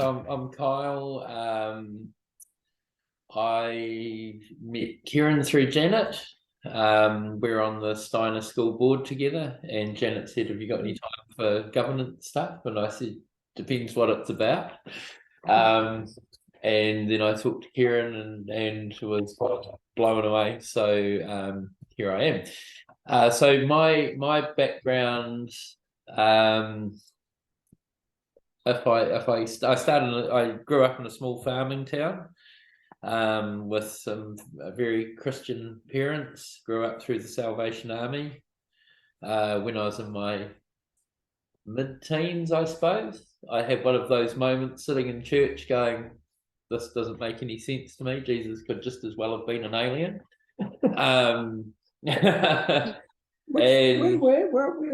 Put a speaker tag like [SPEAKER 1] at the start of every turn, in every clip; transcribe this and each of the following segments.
[SPEAKER 1] so I'm Kyle. I met Kieran through Janet. We're on the Steiner School board together, and Janet said, "Have you got any time for governance stuff?" And I said, "Depends what it's about." And then I talked to Kieran and was blown away. So here I am. So my background. I grew up in a small farming town with some very Christian parents. Grew up through the Salvation Army. When I was in my mid-teens, I suppose, I had one of those moments sitting in church going, "This doesn't make any sense to me. Jesus could just as well have been an alien."
[SPEAKER 2] Where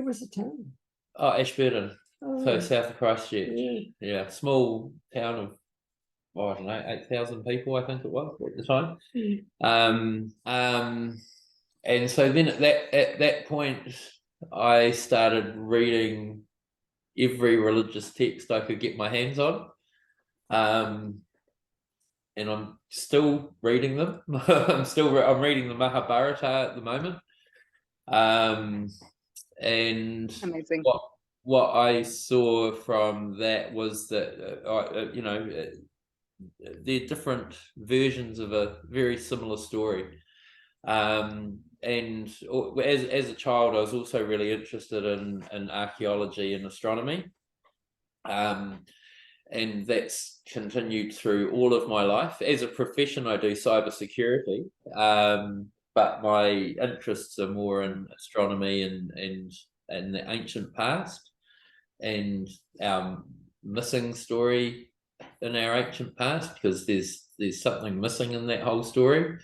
[SPEAKER 2] was the town?
[SPEAKER 1] Oh, Ashburton.
[SPEAKER 2] Oh,
[SPEAKER 1] So south of Christchurch.
[SPEAKER 2] yeah.
[SPEAKER 1] Yeah, small town of, I don't know, 8,000 people, I think it was at the time. And so then at that point, I started reading every religious text I could get my hands on. And I'm still reading them. I'm reading the Mahabharata at the moment. And
[SPEAKER 3] amazing.
[SPEAKER 1] What I saw from that was that they're different versions of a very similar story. And as a child, I was also really interested in archaeology and astronomy. And that's continued through all of my life. As a profession, I do cybersecurity, but my interests are more in astronomy and the ancient past, and our missing story in our ancient past, because there's something missing in that whole story.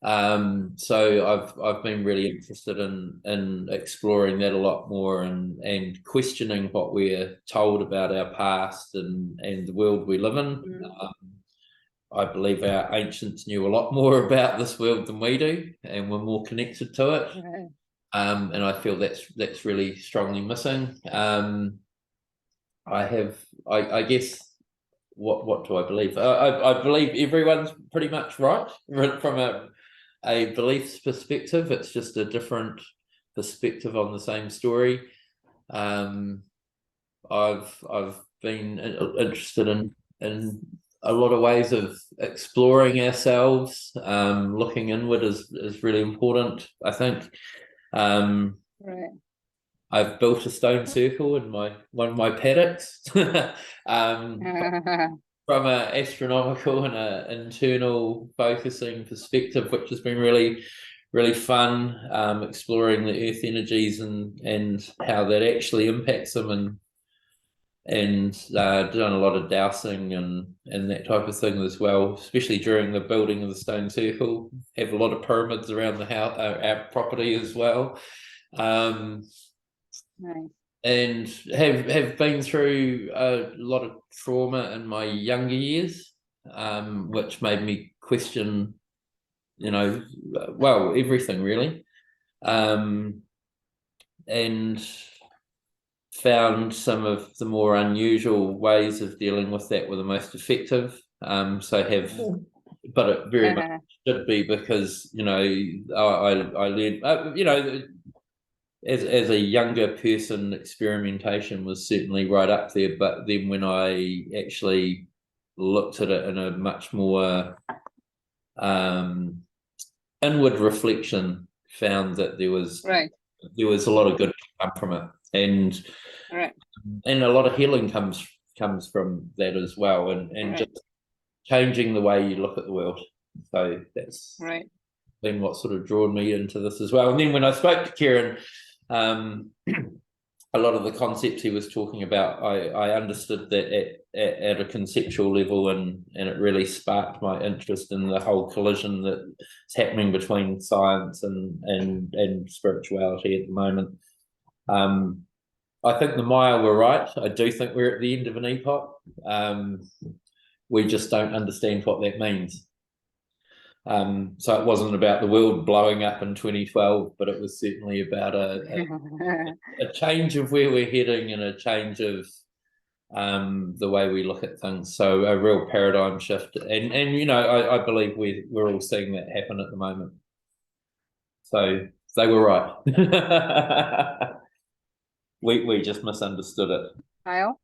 [SPEAKER 1] So I've been really interested in exploring that a lot more and questioning what we're told about our past and the world we live in. I believe our ancients knew a lot more about this world than we do, and we're more connected to it.
[SPEAKER 3] Right.
[SPEAKER 1] And I feel that's really strongly missing. I guess, what do I believe? I believe everyone's pretty much right from a beliefs perspective. It's just a different perspective on the same story. I've been interested in a lot of ways of exploring ourselves. Looking inward is really important, I think.
[SPEAKER 3] Right.
[SPEAKER 1] I've built a stone circle in one of my paddocks. From an astronomical and an internal focusing perspective, which has been really, really fun, exploring the earth energies and how that actually impacts them, and done a lot of dowsing and that type of thing as well, especially during the building of the stone circle. Have a lot of pyramids around the house, our property as well.
[SPEAKER 3] Nice.
[SPEAKER 1] And have been through a lot of trauma in my younger years, which made me question, everything really, and found some of the more unusual ways of dealing with that were the most effective. But it very much should be, because I learned, as a younger person, experimentation was certainly right up there. But then when I actually looked at it in a much more inward reflection, found that there was a lot of good to come from it, and a lot of healing comes from that as well, and just changing the way you look at the world. So that's been what sort of drawn me into this as well. And then when I spoke to Kieran, a lot of the concepts he was talking about, I understood that at a conceptual level, and it really sparked my interest in the whole collision that's happening between science and spirituality at the moment. I think the Maya were right. I do think we're at the end of an epoch. We just don't understand what that means. So it wasn't about the world blowing up in 2012, but it was certainly about a change of where we're heading, and a change of the way we look at things. So a real paradigm shift, and I believe we're all seeing that happen at the moment. So they were right. We just misunderstood it.
[SPEAKER 3] Kyle?